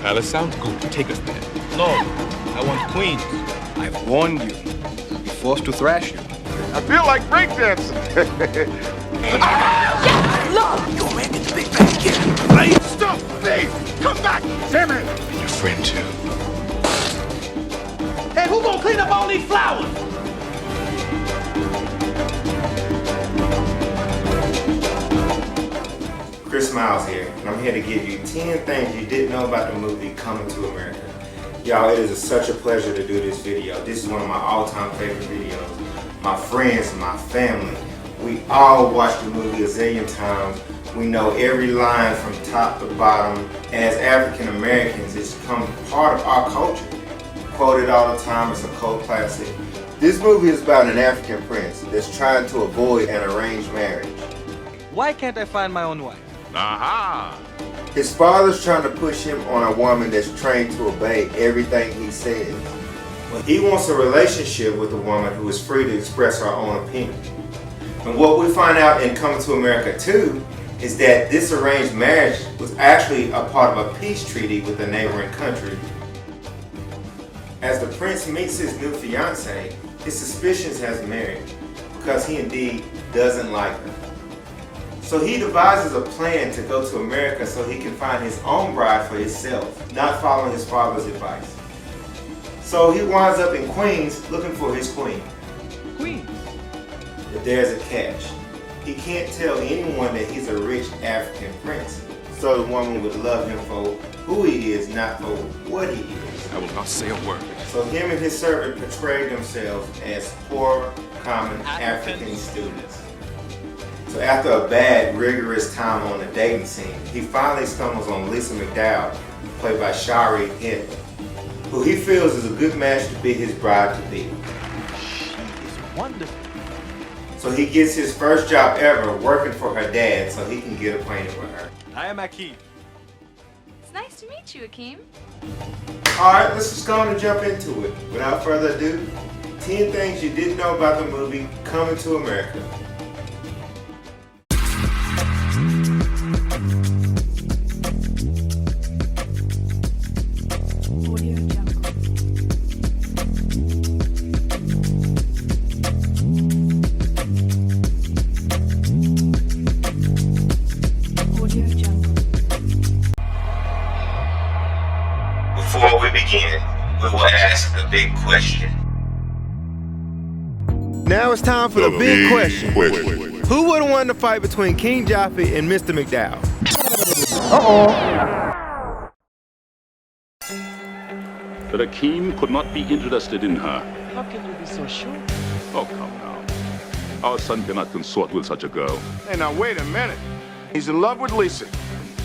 Palace sounds good. Take us there. No, I want Queens. I've warned you. I'll be forced to thrash you. I feel like breakdancing. Look! Yo, man, get the big bag again. Right? Stop, please! Come back! Sammy! And your friend, too. Hey, who gonna clean up all these flowers? Chris Miles here, and I'm here to give you 10 things you didn't know about the movie Coming to America. Y'all, it is such a pleasure to do this video. This is one of my all-time favorite videos. My friends, my family, we all watched the movie a zillion times. We know every line from top to bottom. As African Americans, it's become part of our culture. Quoted all the time, it's a cult classic. This movie is about an African prince that's trying to avoid an arranged marriage. Why can't I find my own wife? Aha! His father's trying to push him on a woman that's trained to obey everything he says. He wants a relationship with a woman who is free to express her own opinion. And what we find out in Coming to America 2 is that this arranged marriage was actually a part of a peace treaty with a neighboring country. As the prince meets his new fiancée, his suspicions has merit because he indeed doesn't like her. So he devises a plan to go to America so he can find his own bride for himself, not following his father's advice. So he winds up in Queens looking for his queen. Queens? But there's a catch. He can't tell anyone that he's a rich African prince. So the woman would love him for who he is, not for what he is. I will not say a word. So him and his servant portrayed themselves as poor, common African students. So after a bad, rigorous time on the dating scene, he finally stumbles on Lisa McDow, played by Shari Henry, who he feels is a good match to be his bride-to-be. She is wonderful. So he gets his first job ever working for her dad so he can get acquainted with her. I am Akeem. It's nice to meet you, Akeem. Alright, let's just go on and jump into it. Without further ado, 10 things you didn't know about the movie Coming to America. Before we begin, we will ask the big question. Now it's time for the big question. Who would have won the fight between King Joffrey and Mr. McDow? That Akeem could not be interested in her. How can you be so sure? Oh, come now. Our son cannot consort with such a girl. Hey, now wait a minute. He's in love with Lisa.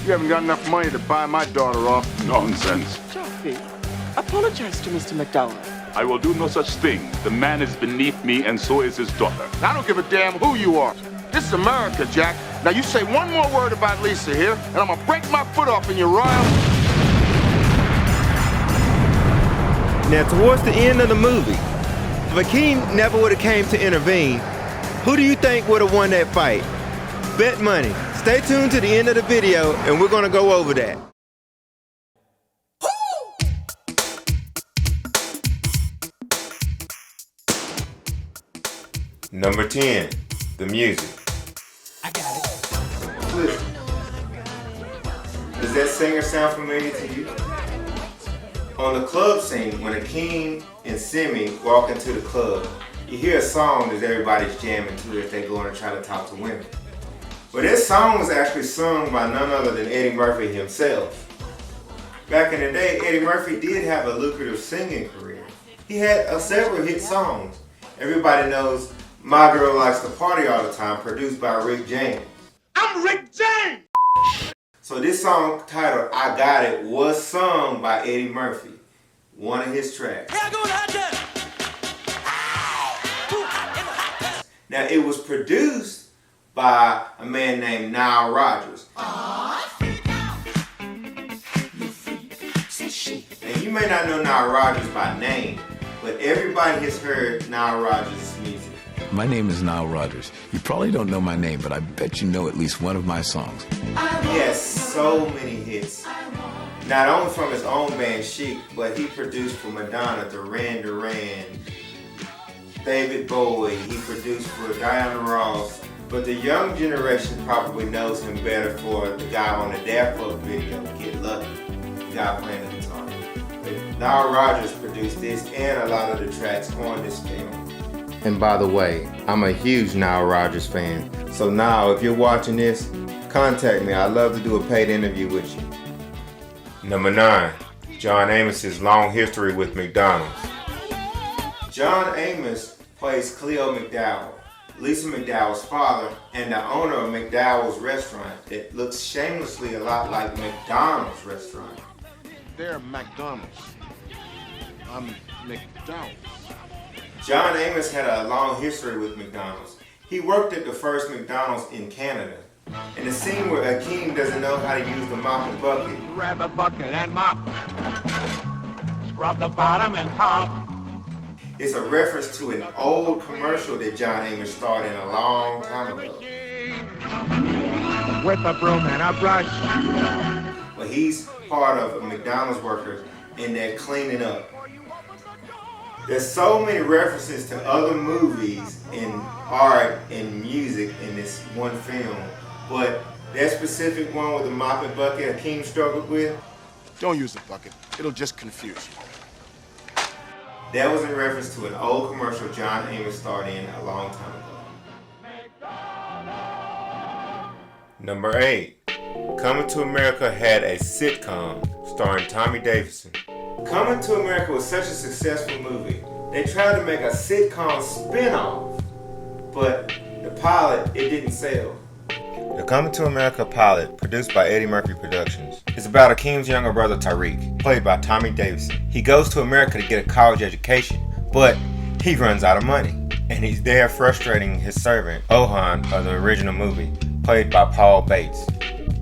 You haven't got enough money to buy my daughter off. Nonsense. Joffrey, apologize to Mr. McDow. I will do no such thing. The man is beneath me, and so is his daughter. I don't give a damn who you are. This is America, Jack. Now you say one more word about Lisa here, and I'm gonna break my foot off in your royal. Now towards the end of the movie, if Akeem never would have came to intervene, who do you think would have won that fight? Bet money. Stay tuned to the end of the video and we're gonna go over that. Number 10, the music. I got it. Listen. Does that singer sound familiar to you? On the club scene, when Akeem and Simi walk into the club, you hear a song that everybody's jamming to as they go in and try to talk to women. But this song was actually sung by none other than Eddie Murphy himself. Back in the day, Eddie Murphy did have a lucrative singing career. He had several hit songs. Everybody knows My Girl Likes to Party All the Time, produced by Rick James. I'm Rick James! So this song titled I Got It was sung by Eddie Murphy, one of his tracks. Now it was produced by a man named Nile Rodgers. And you may not know Nile Rodgers by name, but everybody has heard Nile Rodgers' music. My name is Nile Rodgers. You probably don't know my name, but I bet you know at least one of my songs. He has so many hits. Not only from his own band Chic, but he produced for Madonna, Duran Duran, David Bowie, he produced for Diana Ross. But the young generation probably knows him better for the guy on the Daft Punk video, Get Lucky, the guy playing the guitar. But Nile Rodgers produced this and a lot of the tracks on this film. And by the way, I'm a huge Nile Rodgers fan. So Nile, if you're watching this, contact me. I'd love to do a paid interview with you. Number 9, John Amos's long history with McDonald's. John Amos plays Cleo McDowell, Lisa McDowell's father, and the owner of McDowell's restaurant that looks shamelessly a lot like McDonald's restaurant. They're McDonald's. I'm McDowell. John Amos had a long history with McDonald's. He worked at the first McDonald's in Canada. In the scene where Hakeem doesn't know how to use the mop and bucket, Grab a bucket and mop. Scrub the bottom and top. it's a reference to an old commercial that John Amos starred in a long time ago. With a broom and a brush. Well, he's part of McDonald's workers and they're cleaning up. There's so many references to other movies and art and music in this one film, but that specific one with the mop and bucket Hakeem struggled with, Don't use the bucket. It'll just confuse you. that was in reference to an old commercial John Amos starred in a long time ago. Number 8, Coming to America had a sitcom starring Tommy Davidson. Coming to America was such a successful movie, they tried to make a sitcom spin-off, but the pilot, it didn't sell. The Coming to America pilot, produced by Eddie Murphy Productions, is about Hakeem's younger brother Tariq, played by Tommy Davidson. He goes to America to get a college education, but he runs out of money, and he's there frustrating his servant, Ohan, of the original movie, played by Paul Bates.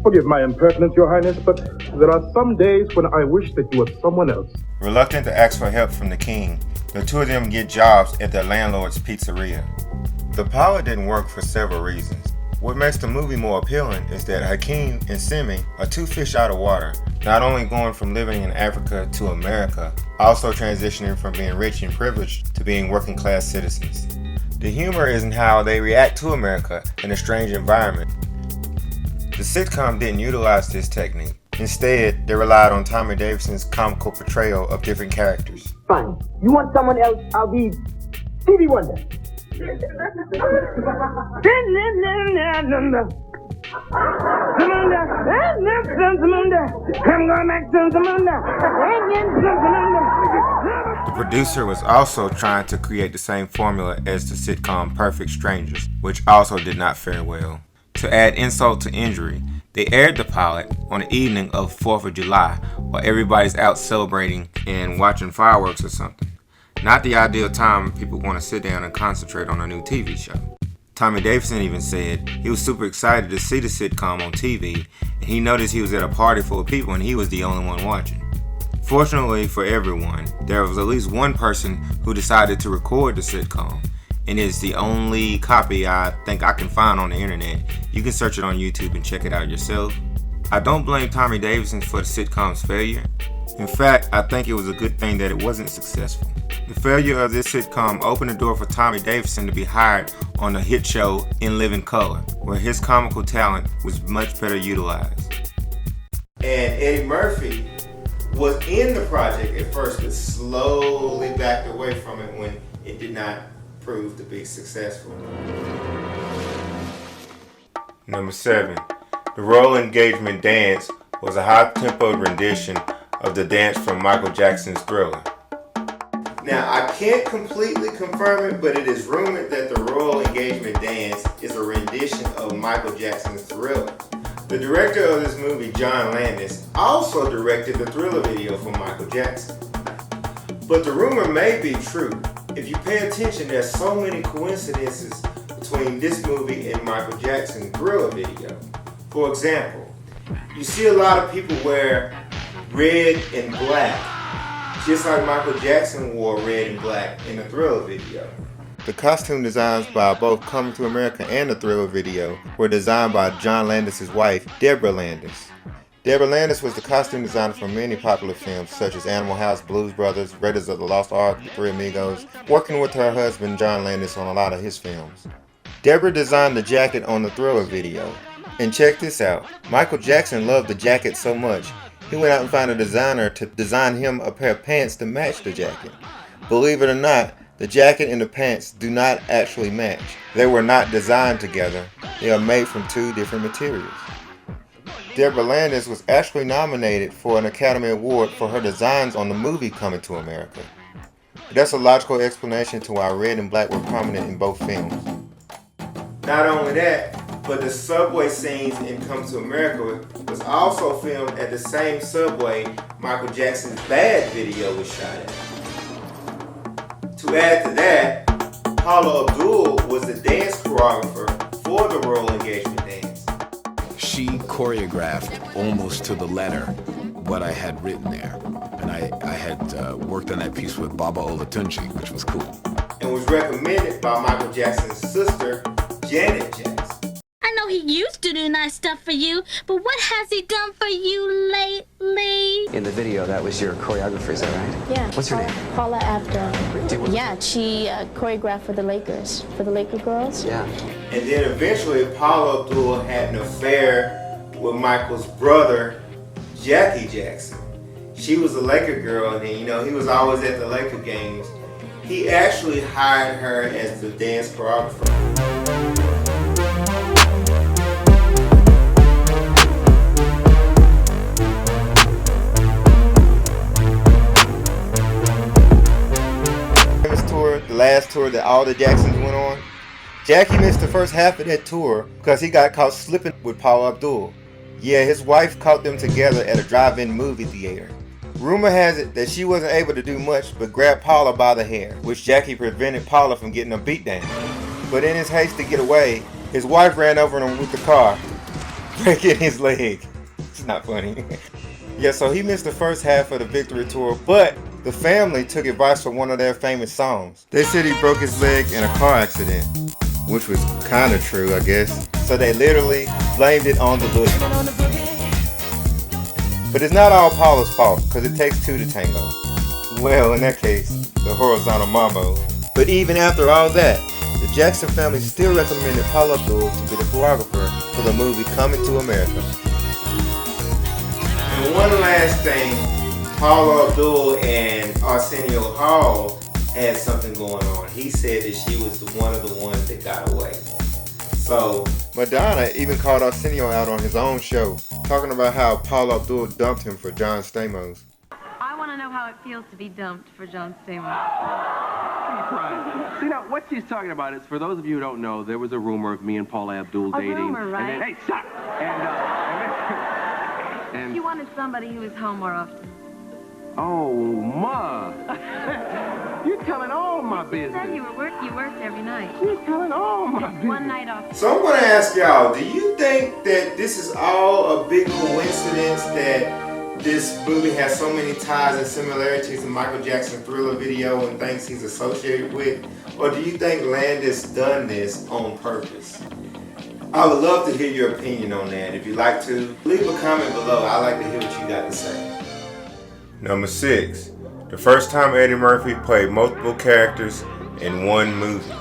Forgive my impertinence, Your Highness, but there are some days when I wish that you were someone else. Reluctant to ask for help from the king, the two of them get jobs at their landlord's pizzeria. The pilot didn't work for several reasons. What makes the movie more appealing is that Hakeem and Simi are two fish out of water, not only going from living in Africa to America, also transitioning from being rich and privileged to being working class citizens. The humor is in how they react to America in a strange environment. The sitcom didn't utilize this technique. Instead, they relied on Tommy Davidson's comical portrayal of different characters. Fine. You want someone else? I'll be Stevie Wonder. The producer was also trying to create the same formula as the sitcom Perfect Strangers, which also did not fare well. To add insult to injury, they aired the pilot on the evening of 4th of July while everybody's out celebrating and watching fireworks or something. Not the ideal time people want to sit down and concentrate on a new TV show. Tommy Davidson even said he was super excited to see the sitcom on TV, and he noticed he was at a party full of people and he was the only one watching. Fortunately for everyone, there was at least one person who decided to record the sitcom, and it's the only copy I think I can find on the internet. You can search it on YouTube and check it out yourself. I don't blame Tommy Davidson for the sitcom's failure. In fact, I think it was a good thing that it wasn't successful. The failure of this sitcom opened the door for Tommy Davidson to be hired on the hit show In Living Color, where his comical talent was much better utilized. And Eddie Murphy was in the project at first, but slowly backed away from it when it did not prove to be successful. Number 7. The Royal Engagement Dance was a high-tempo rendition of the dance from Michael Jackson's Thriller. Now, I can't completely confirm it, but it is rumored that the Royal Engagement Dance is a rendition of Michael Jackson's Thriller. The director of this movie, John Landis, also directed the Thriller video for Michael Jackson. But the rumor may be true. If you pay attention, there's so many coincidences between this movie and Michael Jackson's Thriller video. For example, you see a lot of people wear red and black, just like Michael Jackson wore red and black in the Thriller video. The costume designs by both Coming to America and the Thriller video were designed by John Landis' wife, Deborah Landis. Deborah Landis was the costume designer for many popular films such as Animal House, Blues Brothers, Raiders of the Lost Ark, The Three Amigos, working with her husband John Landis on a lot of his films. Deborah designed the jacket on the Thriller video. And check this out, Michael Jackson loved the jacket so much, he went out and found a designer to design him a pair of pants to match the jacket. Believe it or not, the jacket and the pants do not actually match. They were not designed together. They are made from two different materials. Deborah Landis was actually nominated for an Academy Award for her designs on the movie Coming to America. That's a logical explanation to why red and black were prominent in both films. Not only that, but the subway scenes in Coming to America was also filmed at the same subway Michael Jackson's Bad video was shot at. To add to that, Paula Abdul was the dance choreographer for the Royal Engagement Dance. She choreographed almost to the letter what I had written there. And I had worked on that piece with Baba Olatunji, which was cool. And was recommended by Michael Jackson's sister, Janet Jackson. I know he used to do nice stuff for you, but what has he done for you lately? In the video, that was your choreographer, is that right? Yeah. What's her name? Paula Abdul. Yeah, she choreographed for the Lakers, for the Laker girls. Yeah. And then eventually Paula Abdul had an affair with Michael's brother, Jackie Jackson. She was a Laker girl, and he was always at the Laker games. He actually hired her as the dance choreographer. The last tour that all the Jacksons went on, Jackie missed the first half of that tour because he got caught slipping with Paula Abdul. Yeah, his wife caught them together at a drive-in movie theater. Rumor has it that she wasn't able to do much but grab Paula by the hair, which Jackie prevented Paula from getting a beat down. But in his haste to get away, his wife ran over him with the car, breaking his leg. It's not funny. Yeah, so he missed the first half of the Victory Tour, but the family took advice from one of their famous songs. They said he broke his leg in a car accident, which was kind of true, I guess. So they literally blamed it on the boogie. But it's not all Paula's fault, because it takes two to tango. Well, in that case, the horizontal mambo. But even after all that, the Jackson family still recommended Paula Abdul to be the choreographer for the movie Coming to America. And one last thing, Paula Abdul and Arsenio Hall had something going on. He said that she was one of the ones that got away. So Madonna even called Arsenio out on his own show, talking about how Paula Abdul dumped him for John Stamos. I want to know how it feels to be dumped for John Stamos. See, now, what she's talking about is, for those of you who don't know, there was a rumor of me and Paula Abdul dating. A rumor, right? And then, hey, stop! And you wanted somebody who was home more often. Oh, Ma! You're telling all my business. You said you worked every night. You're telling all my business. One night off. So I'm going to ask y'all, do you think that this is all a big coincidence that this movie has so many ties and similarities to Michael Jackson's Thriller video and things he's associated with? Or do you think Landis done this on purpose? I would love to hear your opinion on that. If you'd like to, leave a comment below. I'd like to hear what you got to say. Number 6. The first time Eddie Murphy played multiple characters in one movie.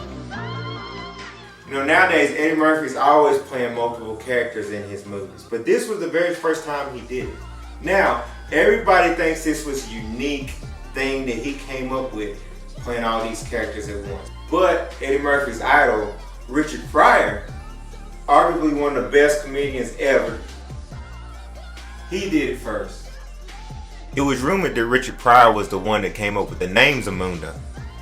Nowadays Eddie Murphy's always playing multiple characters in his movies, but this was the very first time he did it. Now, everybody thinks this was a unique thing that he came up with, playing all these characters at once. But Eddie Murphy's idol, Richard Pryor, arguably one of the best comedians ever, he did it first. It was rumored that Richard Pryor was the one that came up with the name Zamunda,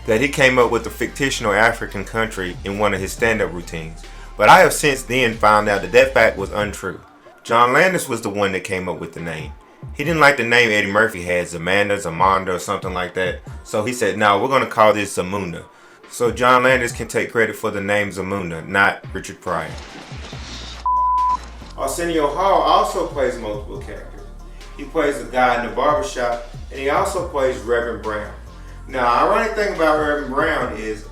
that he came up with a fictional African country in one of his stand-up routines. But I have since then found out that that fact was untrue. John Landis was the one that came up with the name. He didn't like the name Eddie Murphy had, Zamanda or something like that. So he said, no, we're going to call this Zamunda. So John Landis can take credit for the name Zamunda, not Richard Pryor. Arsenio Hall also plays multiple characters. He plays a guy in the barbershop, and he also plays Reverend Brown. Now, ironic thing about Reverend Brown is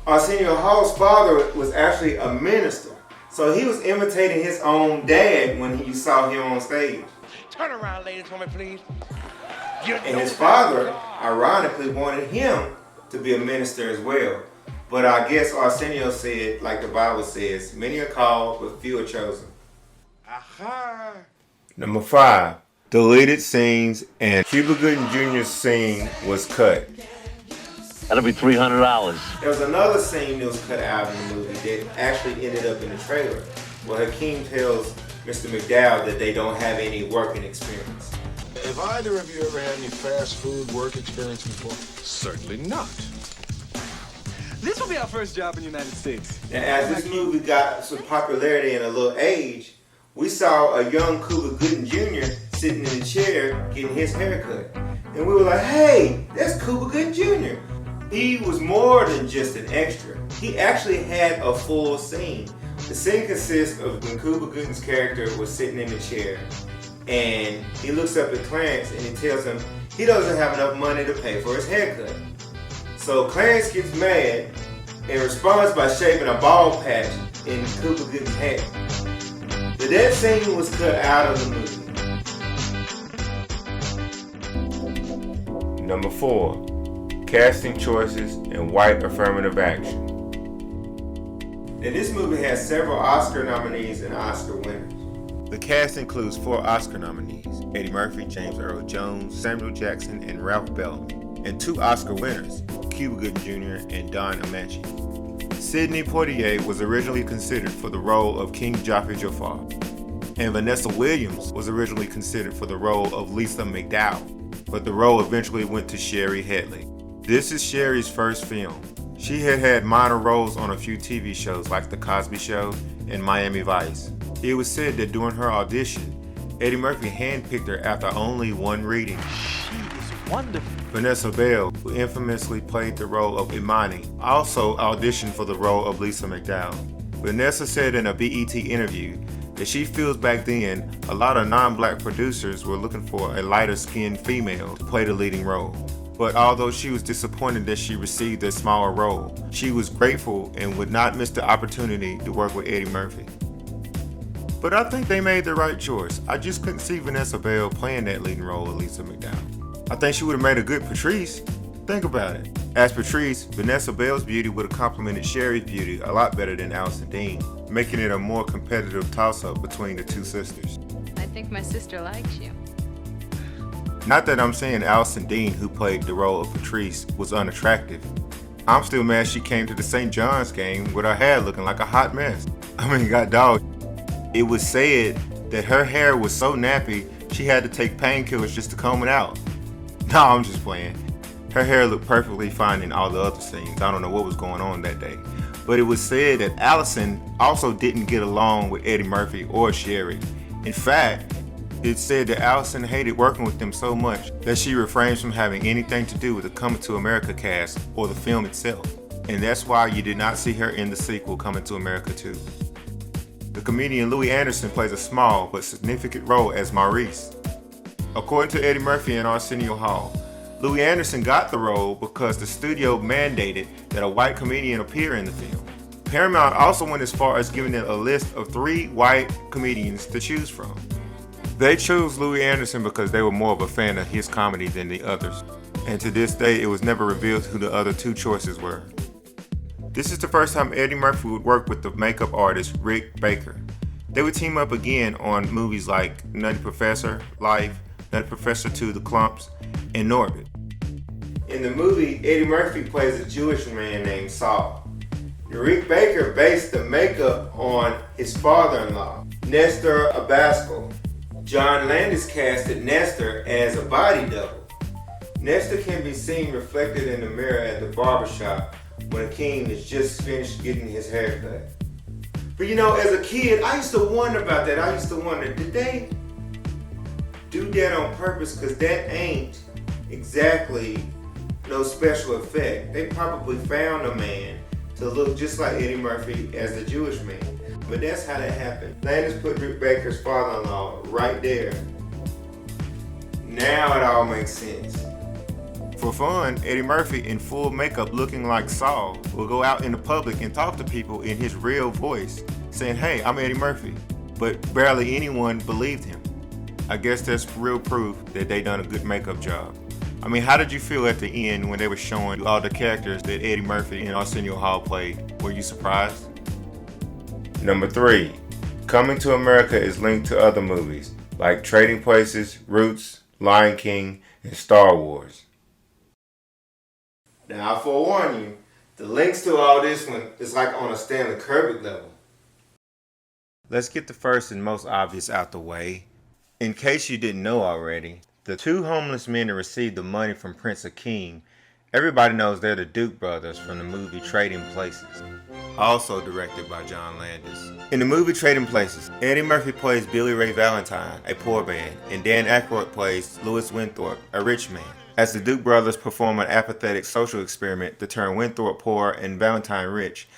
Arsenio Hall's father was actually a minister. So he was imitating his own dad when you saw him on stage. Turn around, ladies, for me, please. And his father, ironically, wanted him to be a minister as well. But I guess Arsenio said, like the Bible says, many are called, but few are chosen. Aha. Number 5, deleted scenes and Cuba Gooding Jr.'s scene was cut. That'll be $300. There was another scene that was cut out in the movie that actually ended up in the trailer, where Hakeem tells Mr. McDow that they don't have any working experience. Have either of you ever had any fast food work experience before? Certainly not. This will be our first job in the United States. Now, as this movie got some popularity and a little age, we saw a young Cuba Gooding Jr. sitting in the chair getting his haircut. And we were like, hey, that's Cuba Gooding Jr. He was more than just an extra. He actually had a full scene. The scene consists of when Cuba Gooding's character was sitting in the chair, and he looks up at Clarence and he tells him he doesn't have enough money to pay for his haircut. So Clarence gets mad and responds by shaving a bald patch in Cuba Gooding's hair. But that scene was cut out of the movie. Number 4, casting choices and white affirmative action. Now, this movie has several Oscar nominees and Oscar winners. The cast includes 4 Oscar nominees: Eddie Murphy, James Earl Jones, Samuel Jackson, and Ralph Bellamy, and 2 Oscar winners, Cuba Gooding Jr. and Don Ameche. Sidney Poitier was originally considered for the role of King Joffrey Jafar, and Vanessa Williams was originally considered for the role of Lisa McDow, but the role eventually went to Sherry Headley. This is Sherry's first film. She had had minor roles on a few TV shows like The Cosby Show and Miami Vice. It was said that during her audition, Eddie Murphy handpicked her after only one reading. She is wonderful. Vanessa Bell, who infamously played the role of Imani, also auditioned for the role of Lisa McDow. Vanessa said in a BET interview that she feels back then a lot of non-black producers were looking for a lighter-skinned female to play the leading role. But although she was disappointed that she received a smaller role, she was grateful and would not miss the opportunity to work with Eddie Murphy. But I think they made the right choice. I just couldn't see Vanessa Bell playing that leading role of Lisa McDow. I think she would have made a good Patrice. Think about it. As Patrice, Vanessa Bell's beauty would have complemented Sherry's beauty a lot better than Allison Dean, making it a more competitive toss-up between the 2 sisters. I think my sister likes you. Not that I'm saying Allison Dean, who played the role of Patrice, was unattractive. I'm still mad she came to the St. John's game with her hair looking like a hot mess. I mean, god dog. It was said that her hair was so nappy she had to take painkillers just to comb it out. No, I'm just playing. Her hair looked perfectly fine in all the other scenes. I don't know what was going on that day. But it was said that Allison also didn't get along with Eddie Murphy or Sherry. In fact, it's said that Allison hated working with them so much that she refrains from having anything to do with the Coming to America cast or the film itself. And that's why you did not see her in the sequel Coming to America 2. The comedian Louis Anderson plays a small but significant role as Maurice. According to Eddie Murphy and Arsenio Hall, Louis Anderson got the role because the studio mandated that a white comedian appear in the film. Paramount also went as far as giving it a list of 3 white comedians to choose from. They chose Louis Anderson because they were more of a fan of his comedy than the others, and to this day it was never revealed who the other 2 choices were. This is the first time Eddie Murphy would work with the makeup artist Rick Baker. They would team up again on movies like Nutty Professor, Life, Nutty Professor 2, The Clumps, and Norbit. In the movie, Eddie Murphy plays a Jewish man named Saul. Rick Baker based the makeup on his father-in-law, Nestor Abascal. John Landis casted Nestor as a body double. Nestor can be seen reflected in the mirror at the barbershop when King is just finished getting his haircut. But you know, as a kid, I used to wonder about that. I used to wonder, did they do that on purpose? Because that ain't exactly no special effect. They probably found a man to look just like Eddie Murphy as the Jewish man. But that's how that happened. Landis put Rick Baker's father-in-law right there. Now it all makes sense. For fun, Eddie Murphy in full makeup looking like Saul will go out in the public and talk to people in his real voice, saying, "Hey, I'm Eddie Murphy." But barely anyone believed him. I guess that's real proof that they done a good makeup job. I mean, how did you feel at the end when they were showing you all the characters that Eddie Murphy and Arsenio Hall played? Were you surprised? Number 3, Coming to America is linked to other movies like Trading Places, Roots, Lion King, and Star Wars. Now, I forewarn you, the links to all this one is like on a Stanley Kubrick level. Let's get the first and most obvious out the way. In case you didn't know already, the 2 homeless men that received the money from Prince Akeem, everybody knows they're the Duke brothers from the movie Trading Places, also directed by John Landis. In the movie Trading Places, Eddie Murphy plays Billy Ray Valentine, a poor man, and Dan Aykroyd plays Louis Winthorpe, a rich man, as the Duke brothers perform an apathetic social experiment to turn Winthorpe poor and Valentine rich.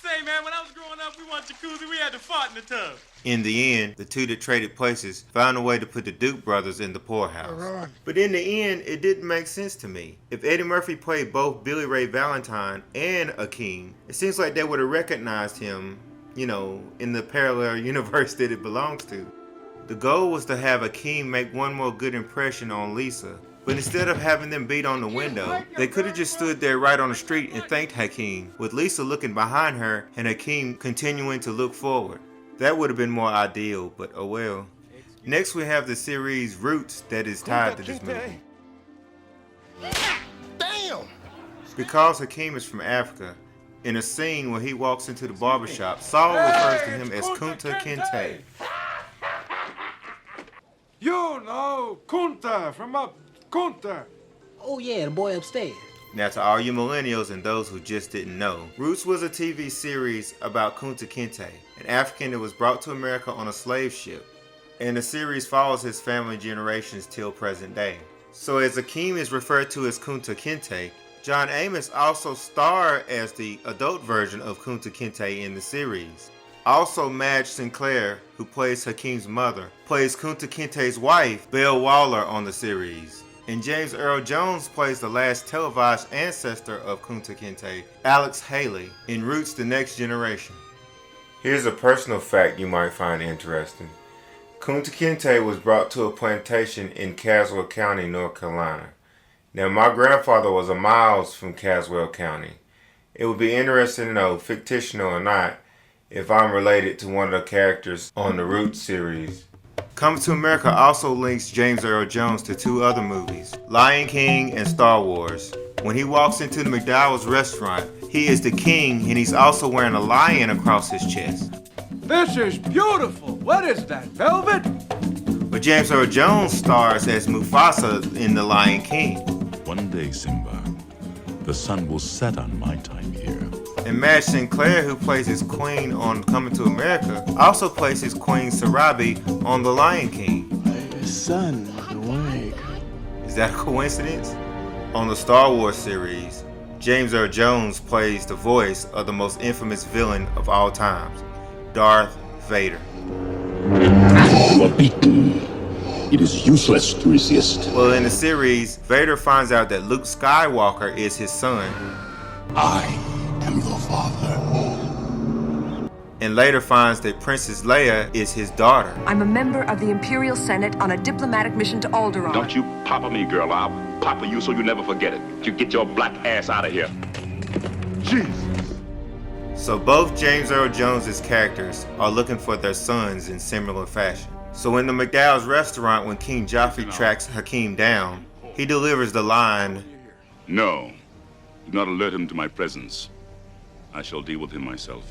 Say, man, when I was growing up, we wanted jacuzzi, we had to fart in the tub. In the end, the 2 that traded places found a way to put the Duke brothers in the poorhouse. But in the end, it didn't make sense to me. If Eddie Murphy played both Billy Ray Valentine and Akeem, it seems like they would have recognized him, in the parallel universe that it belongs to. The goal was to have Akeem make one more good impression on Lisa. But instead of having them beat on the window, they could have just stood there right on the street and thanked Hakeem, with Lisa looking behind her and Hakeem continuing to look forward. That would have been more ideal, but oh well. Next we have the series Roots that is tied to this movie. Damn! Because Hakeem is from Africa, in a scene where he walks into the barbershop, Saul refers to him as Kunta Kinte. You know, Kunta from up Kunta. Oh yeah, the boy upstairs. Now to all you millennials and those who just didn't know, Roots was a TV series about Kunta Kinte, an African that was brought to America on a slave ship. And the series follows his family generations till present day. So as Akeem is referred to as Kunta Kinte, John Amos also starred as the adult version of Kunta Kinte in the series. Also, Madge Sinclair, who plays Hakeem's mother, plays Kunta Kinte's wife, Belle Waller, on the series. And James Earl Jones plays the last televised ancestor of Kunta Kinte, Alex Haley, in Roots: The Next Generation. Here's a personal fact you might find interesting. Kunta Kinte was brought to a plantation in Caswell County, North Carolina. Now, my grandfather was a miles from Caswell County. It would be interesting to know, fictional or not, if I'm related to one of the characters on the Roots series. Coming to America also links James Earl Jones to 2 other movies, Lion King and Star Wars. When he walks into the McDowell's restaurant, he is the king and he's also wearing a lion across his chest. This is beautiful. What is that, velvet? But James Earl Jones stars as Mufasa in The Lion King. One day, Simba, the sun will set on my time here. And Madge Sinclair, who plays his queen on Coming to America, also plays his queen Sarabi on The Lion King. The sun was awake. Is that a coincidence? On the Star Wars series, James Earl Jones plays the voice of the most infamous villain of all times, Darth Vader. You are beaten. It is useless to resist. Well, in the series, Vader finds out that Luke Skywalker is his son. I am your father. And later finds that Princess Leia is his daughter. I'm a member of the Imperial Senate on a diplomatic mission to Alderaan. Don't you papa me, girl. I'll papa you so you never forget it. You get your black ass out of here. Jesus. So both James Earl Jones' characters are looking for their sons in similar fashion. So in the McDow's restaurant, when King Joffrey tracks Hakeem down, he delivers the line, "No, do not alert him to my presence. I shall deal with him myself."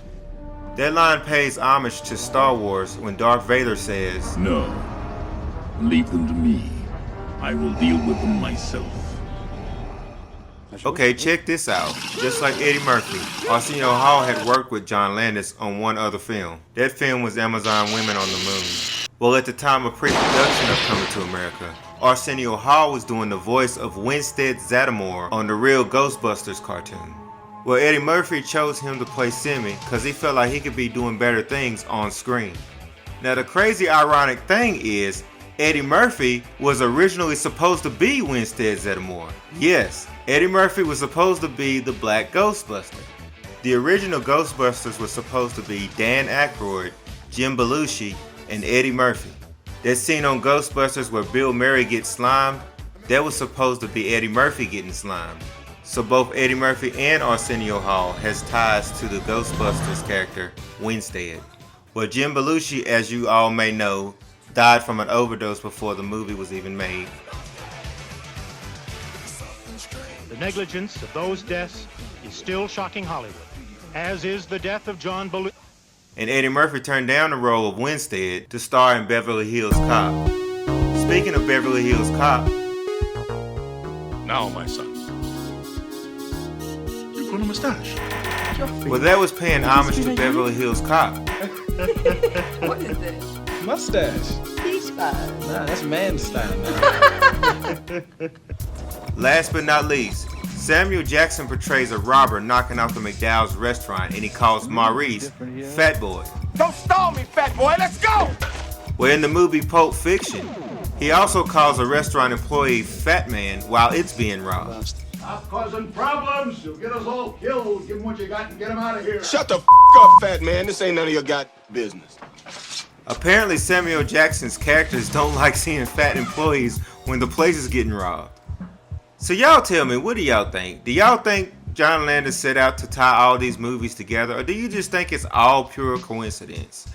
That line pays homage to Star Wars when Darth Vader says, "No, leave them to me. I will deal with them myself." Okay, check this out. Just like Eddie Murphy, Arsenio Hall had worked with John Landis on one other film. That film was Amazon Women on the Moon. Well, at the time of pre-production of Coming to America, Arsenio Hall was doing the voice of Winstead Zeddemore on the Real Ghostbusters cartoon. Well, Eddie Murphy chose him to play Simi because he felt like he could be doing better things on screen. Now, the crazy ironic thing is, Eddie Murphy was originally supposed to be Winstead Zeddemore. Yes, Eddie Murphy was supposed to be the Black Ghostbuster. The original Ghostbusters was supposed to be Dan Aykroyd, Jim Belushi, and Eddie Murphy. That scene on Ghostbusters where Bill Murray gets slimed, that was supposed to be Eddie Murphy getting slimed. So both Eddie Murphy and Arsenio Hall has ties to the Ghostbusters character, Winstead. Well, Jim Belushi, as you all may know, died from an overdose before the movie was even made. The negligence of those deaths is still shocking Hollywood, as is the death of John Belushi. And Eddie Murphy turned down the role of Winstead to star in Beverly Hills Cop. Speaking of Beverly Hills Cop, now, my son, you've grown a mustache. Well, that was paying homage to Beverly Hills Cop. What is this? Mustache. Peace style. Nah, that's man style now. Last but not least, Samuel Jackson portrays a robber knocking off the McDow's restaurant, and he calls Maurice Fat Boy. Don't stall me, fat boy. Let's go. Well, in the movie Pulp Fiction, he also calls a restaurant employee Fat Man while it's being robbed. Stop causing problems. You'll get us all killed. Give them what you got and get them out of here. Shut the up, fat man. This ain't none of your business. Apparently, Samuel Jackson's characters don't like seeing fat employees when the place is getting robbed. So y'all tell me, what do y'all think? Do y'all think John Landis set out to tie all these movies together, or do you just think it's all pure coincidence?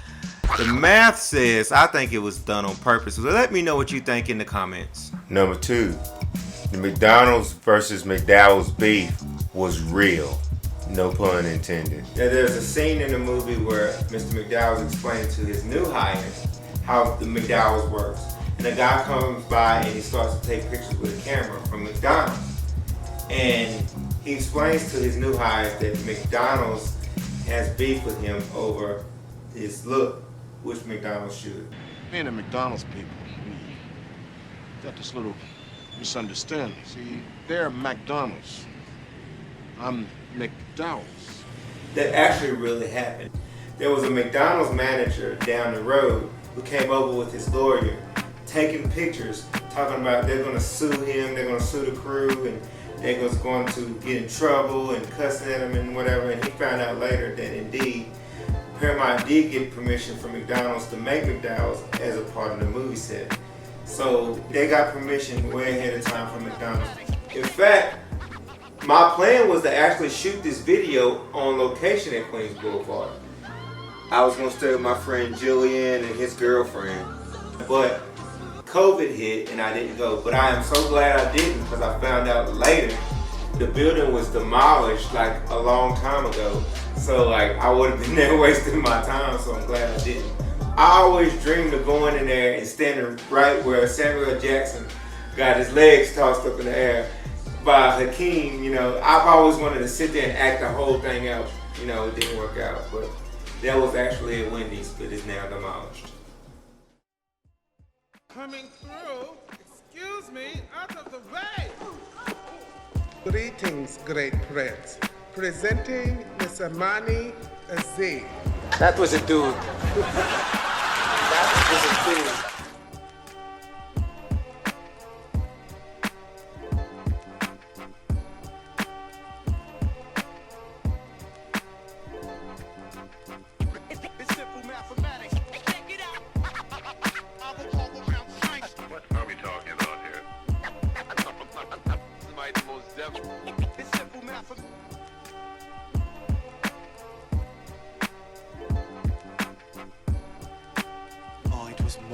The math says I think it was done on purpose, so let me know what you think in the comments. Number 2, the McDonald's versus McDowell's beef was real. No pun intended. Now, there's a scene in the movie where Mr. McDowell is explaining to his new hires how the McDowell's works. And a guy comes by and he starts to take pictures with a camera from McDonald's. And he explains to his new hires that McDonald's has beef with him over his look, which McDonald's should. Me and the McDonald's people, we got this little misunderstanding. See, they're McDonald's. I'm McDowell's. That actually really happened. There was a McDonald's manager down the road who came over with his lawyer, taking pictures, talking about they're going to sue him, they're going to sue the crew, and they're going to get in trouble and cussing at him and whatever. And he found out later that indeed Paramount did get permission from McDonald's to make McDowell's as a part of the movie set. So they got permission way ahead of time from McDonald's. In fact, my plan was to actually shoot this video on location at Queens Boulevard. I was going to stay with my friend Julian and his girlfriend, but COVID hit and I didn't go. But I am so glad I didn't, because I found out later the building was demolished like a long time ago. So like I would have been there wasting my time, so I'm glad I didn't. I always dreamed of going in there and standing right where Samuel Jackson got his legs tossed up in the air by Hakeem. You know, I've always wanted to sit there and act the whole thing out. You know, it didn't work out, but that was actually at Wendy's, but it's now demolished. Coming through, excuse me, out of the way. Greetings, great prince. Presenting Miss Amani Aziz. That was a dude. That was a dude.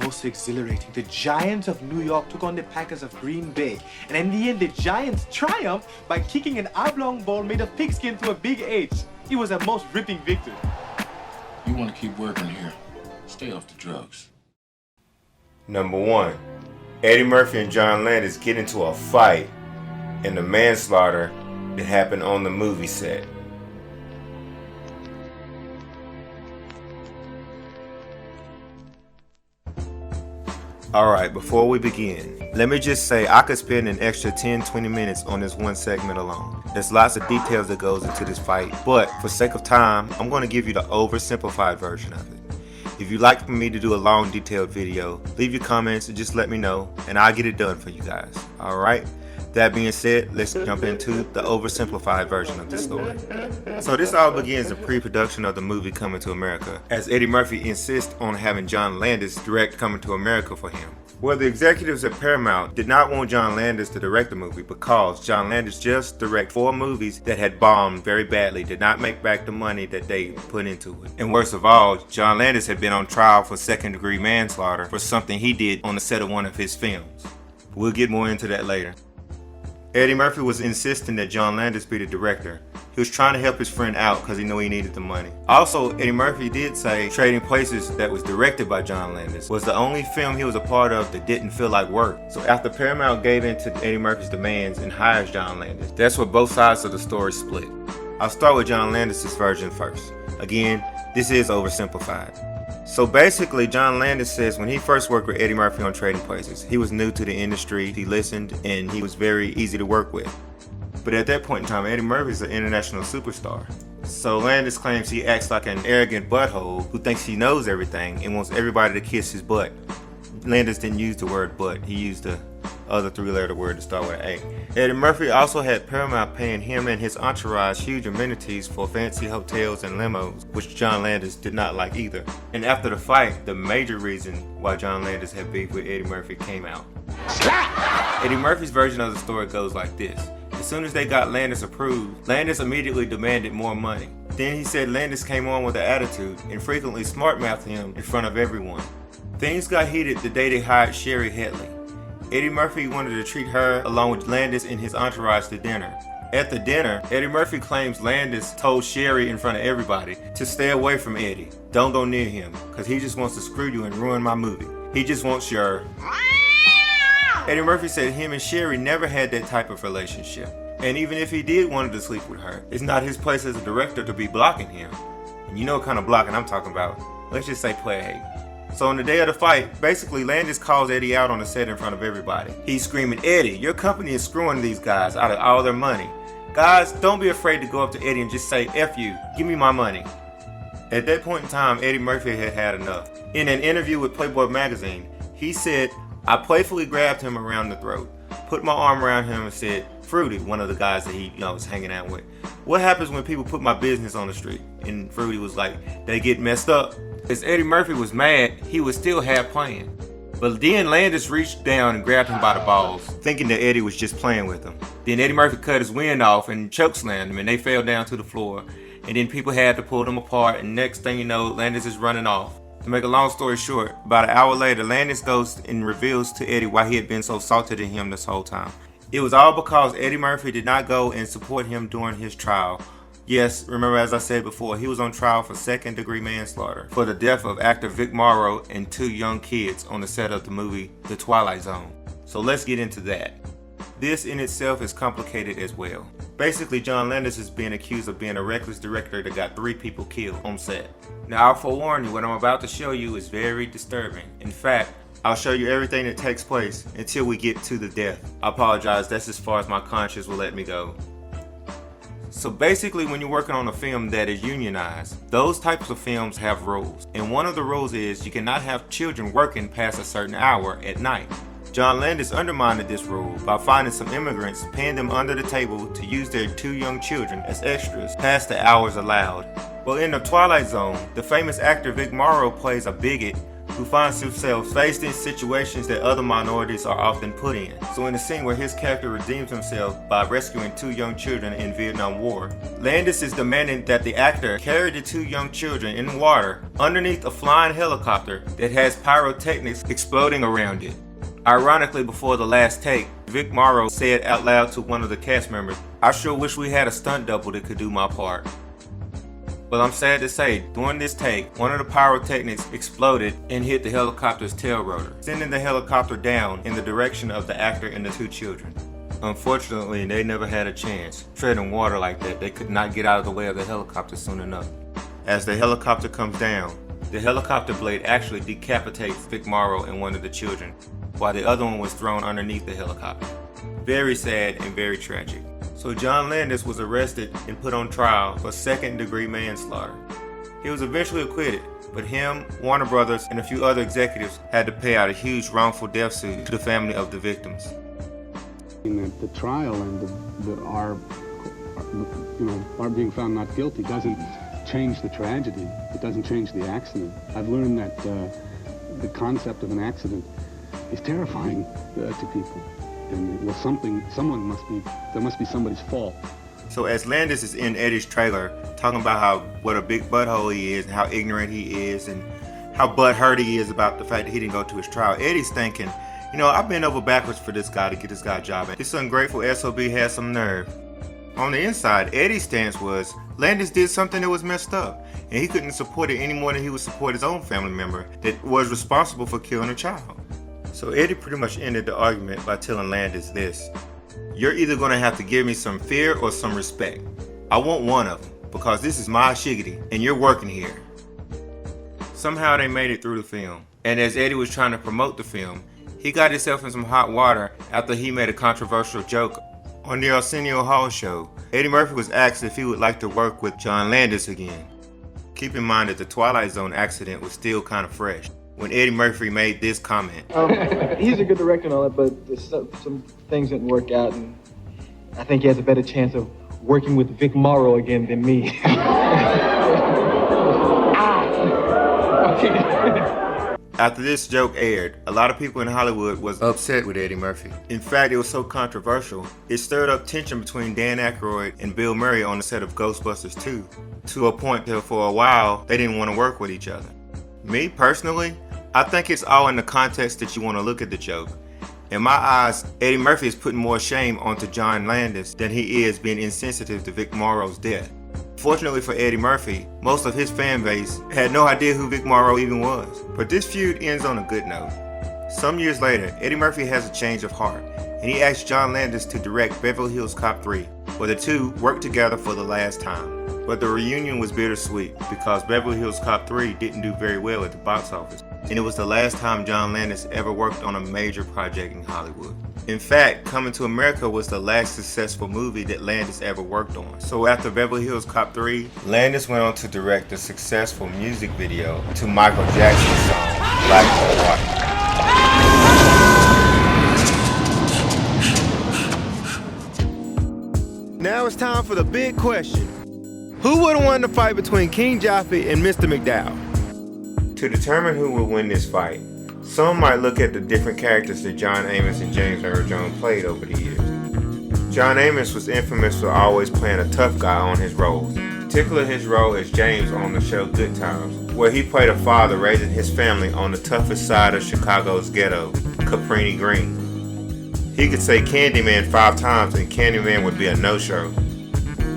Most exhilarating. The Giants of New York took on the Packers of Green Bay, and in the end the Giants triumphed by kicking an oblong ball made of pigskin through a big H. It was a most ripping victory. You want to keep working here. Stay off the drugs. Number 1, Eddie Murphy and John Landis get into a fight in the manslaughter that happened on the movie set. Alright, before we begin, let me just say I could spend an extra 10-20 minutes on this one segment alone. There's lots of details that goes into this fight, but for sake of time, I'm going to give you the oversimplified version of it. If you'd like for me to do a long detailed video, leave your comments and just let me know, and I'll get it done for you guys. Alright? That being said, let's jump into the oversimplified version of the story. So this all begins in pre-production of the movie Coming to America, as Eddie Murphy insists on having John Landis direct Coming to America for him. Well, the executives at Paramount did not want John Landis to direct the movie because John Landis just directed 4 movies that had bombed very badly, did not make back the money that they put into it. And worst of all, John Landis had been on trial for second-degree manslaughter for something he did on the set of one of his films. We'll get more into that later. Eddie Murphy was insisting that John Landis be the director. He was trying to help his friend out because he knew he needed the money. Also, Eddie Murphy did say Trading Places, that was directed by John Landis, was the only film he was a part of that didn't feel like work. So after Paramount gave in to Eddie Murphy's demands and hires John Landis, that's where both sides of the story split. I'll start with John Landis' version first. Again, this is oversimplified. So basically, John Landis says when he first worked with Eddie Murphy on Trading Places, he was new to the industry, he listened, and he was very easy to work with. But at that point in time, Eddie Murphy is an international superstar. So Landis claims he acts like an arrogant butthole who thinks he knows everything and wants everybody to kiss his butt. Landis didn't use the word butt, he used the other 3-letter word to start with an A. Eddie Murphy also had Paramount paying him and his entourage huge amenities for fancy hotels and limos, which John Landis did not like either. And after the fight, the major reason why John Landis had beef with Eddie Murphy came out. Eddie Murphy's version of the story goes like this. As soon as they got Landis approved, Landis immediately demanded more money. Then he said Landis came on with an attitude and frequently smart-mouthed him in front of everyone. Things got heated the day they hired Sherry Headley. Eddie Murphy wanted to treat her along with Landis and his entourage to dinner. At the dinner, Eddie Murphy claims Landis told Sherry in front of everybody to stay away from Eddie. Don't go near him, because he just wants to screw you and ruin my movie. He just wants your... Eddie Murphy said him and Sherry never had that type of relationship. And even if he did want to sleep with her, it's not his place as a director to be blocking him. And you know what kind of blocking I'm talking about. Let's just say player hate. So on the day of the fight, basically Landis calls Eddie out on the set in front of everybody. He's screaming, Eddie, your company is screwing these guys out of all their money. Guys, don't be afraid to go up to Eddie and just say, F you, give me my money. At that point in time, Eddie Murphy had had enough. In an interview with Playboy magazine, he said, I playfully grabbed him around the throat, put my arm around him and said, Fruity, one of the guys that he was hanging out with, what happens when people put my business on the street? And Fruity was like, they get messed up. As Eddie Murphy was mad, he was still half playing. But then Landis reached down and grabbed him by the balls, thinking that Eddie was just playing with him. Then Eddie Murphy cut his wind off and chokeslammed him, and they fell down to the floor. And then people had to pull them apart, and next thing you know, Landis is running off. To make a long story short, about an hour later, Landis goes and reveals to Eddie why he had been so salty to him this whole time. It was all because Eddie Murphy did not go and support him during his trial. Yes, remember as I said before, he was on trial for second-degree manslaughter for the death of actor Vic Morrow and 2 young kids on the set of the movie The Twilight Zone. So let's get into that. This in itself is complicated as well. Basically, John Landis is being accused of being a reckless director that got 3 people killed on set. Now I'll forewarn you, what I'm about to show you is very disturbing. In fact, I'll show you everything that takes place until we get to the death. I apologize, that's as far as my conscience will let me go. So basically, when you're working on a film that is unionized, those types of films have rules. And one of the rules is you cannot have children working past a certain hour at night. John Landis undermined this rule by finding some immigrants, paying them under the table to use their 2 young children as extras past the hours allowed. Well, in The Twilight Zone, the famous actor Vic Morrow plays a bigot who finds himself faced in situations that other minorities are often put in. So in the scene where his character redeems himself by rescuing 2 young children in Vietnam War, Landis is demanding that the actor carry the 2 young children in water underneath a flying helicopter that has pyrotechnics exploding around it. Ironically, before the last take, Vic Morrow said out loud to one of the cast members, I sure wish we had a stunt double that could do my part. But I'm sad to say, during this take, one of the pyrotechnics exploded and hit the helicopter's tail rotor, sending the helicopter down in the direction of the actor and the 2 children. Unfortunately, they never had a chance. Treading water like that, they could not get out of the way of the helicopter soon enough. As the helicopter comes down, the helicopter blade actually decapitates Vic Morrow and one of the children, while the other one was thrown underneath the helicopter. Very sad and very tragic. So John Landis was arrested and put on trial for second-degree manslaughter. He was eventually acquitted, but him, Warner Brothers, and a few other executives had to pay out a huge wrongful death suit to the family of the victims. That the trial and our being found not guilty doesn't change the tragedy. It doesn't change the accident. I've learned that the concept of an accident is terrifying to people. And well, there must be somebody's fault. So as Landis is in Eddie's trailer, talking about what a big butthole he is, and how ignorant he is, and how butthurt he is about the fact that he didn't go to his trial, Eddie's thinking, I've been over backwards for this guy to get this guy a job. This ungrateful SOB has some nerve. On the inside, Eddie's stance was Landis did something that was messed up, and he couldn't support it any more than he would support his own family member that was responsible for killing a child. So Eddie pretty much ended the argument by telling Landis this: you're either going to have to give me some fear or some respect. I want one of them, because this is my shiggity, and you're working here. Somehow they made it through the film, and as Eddie was trying to promote the film, he got himself in some hot water after he made a controversial joke on the Arsenio Hall show. Eddie Murphy was asked if he would like to work with John Landis again. Keep in mind that the Twilight Zone accident was still kind of fresh when Eddie Murphy made this comment. He's a good director and all that, but some things didn't work out, and I think he has a better chance of working with Vic Morrow again than me. After this joke aired, a lot of people in Hollywood was upset with Eddie Murphy. In fact, it was so controversial, it stirred up tension between Dan Aykroyd and Bill Murray on the set of Ghostbusters 2, to a point that for a while, they didn't want to work with each other. Me, personally, I think it's all in the context that you want to look at the joke. In my eyes, Eddie Murphy is putting more shame onto John Landis than he is being insensitive to Vic Morrow's death. Fortunately for Eddie Murphy, most of his fan base had no idea who Vic Morrow even was. But this feud ends on a good note. Some years later, Eddie Murphy has a change of heart, and he asked John Landis to direct Beverly Hills Cop 3, where the two worked together for the last time. But the reunion was bittersweet because Beverly Hills Cop 3 didn't do very well at the box office, and it was the last time John Landis ever worked on a major project in Hollywood. In fact, Coming to America was the last successful movie that Landis ever worked on. So after Beverly Hills Cop 3, Landis went on to direct the successful music video to Michael Jackson's song, Black or White. Now it's time for the big question. Who would have won the fight between King Jaffe and Mr. McDow? To determine who will win this fight, some might look at the different characters that John Amos and James Earl Jones played over the years. John Amos was infamous for always playing a tough guy on his roles, particularly his role as James on the show Good Times, where he played a father raising his family on the toughest side of Chicago's ghetto, Caprini Green. He could say Candyman 5 times and Candyman would be a no-show.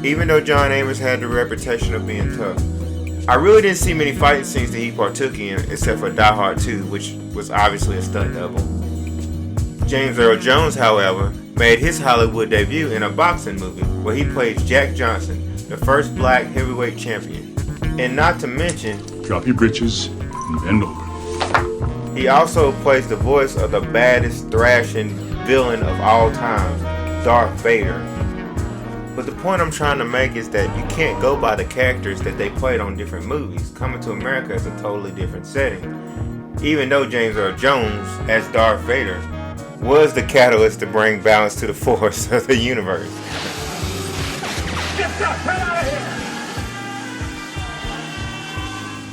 Even though John Amos had the reputation of being tough, I really didn't see many fighting scenes that he partook in except for Die Hard 2, which was obviously a stunt double. James Earl Jones, however, made his Hollywood debut in a boxing movie where he played Jack Johnson, the first black heavyweight champion. And not to mention, drop your britches and bend over. He also plays the voice of the baddest thrashing villain of all time, Darth Vader. But the point I'm trying to make is that you can't go by the characters that they played on different movies. Coming to America is a totally different setting. Even though James Earl Jones, as Darth Vader, was the catalyst to bring balance to the force of the universe. Get the hell out of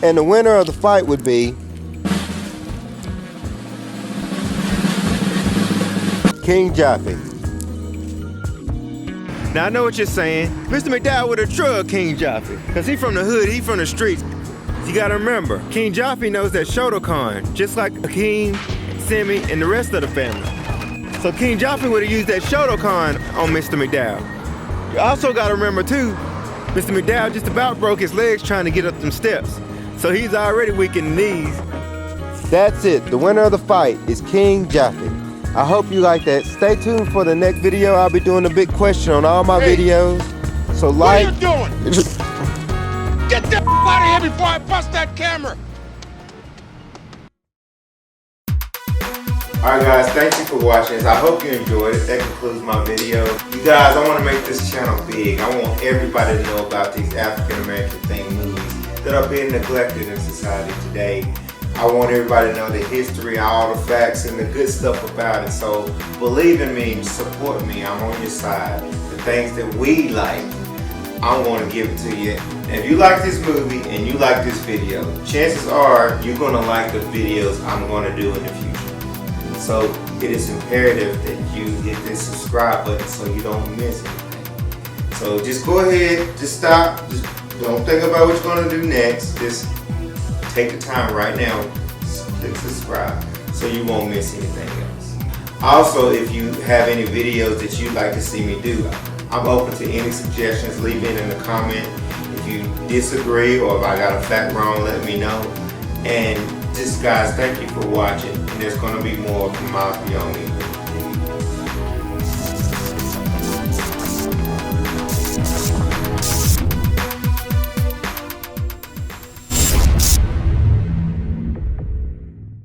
here! And the winner of the fight would be King Jaffe. Now I know what you're saying. Mr. McDow would have drugged King Jaffe, because he from the hood, he from the streets. You gotta remember, King Jaffe knows that Shotokan, just like Akeem, Simi, and the rest of the family. So King Jaffe would have used that Shotokan on Mr. McDow. You also gotta remember too, Mr. McDow just about broke his legs trying to get up them steps. So he's already weak in the knees. That's it. The winner of the fight is King Jaffe. I hope you like that. Stay tuned for the next video. I'll be doing a big question on all my videos. So like... What are you doing? Get the out of here before I bust that camera! Alright guys, thank you for watching. I hope you enjoyed it. That concludes my video. You guys, I want to make this channel big. I want everybody to know about these African American themed movies that are being neglected in society today. I want everybody to know the history, all the facts, and the good stuff about it. So believe in me, support me, I'm on your side. The things that we like, I'm going to give it to you. And if you like this movie and you like this video, chances are you're going to like the videos I'm going to do in the future. So it is imperative that you hit this subscribe button so you don't miss anything. So just go ahead, just stop, just don't think about what you're going to do next. Just take the time right now, click subscribe so you won't miss anything else. Also, if you have any videos that you'd like to see me do, I'm open to any suggestions. Leave it in the comment. If you disagree or if I got a fact wrong, let me know. And just guys, thank you for watching. And there's going to be more from Miles Beyond Me.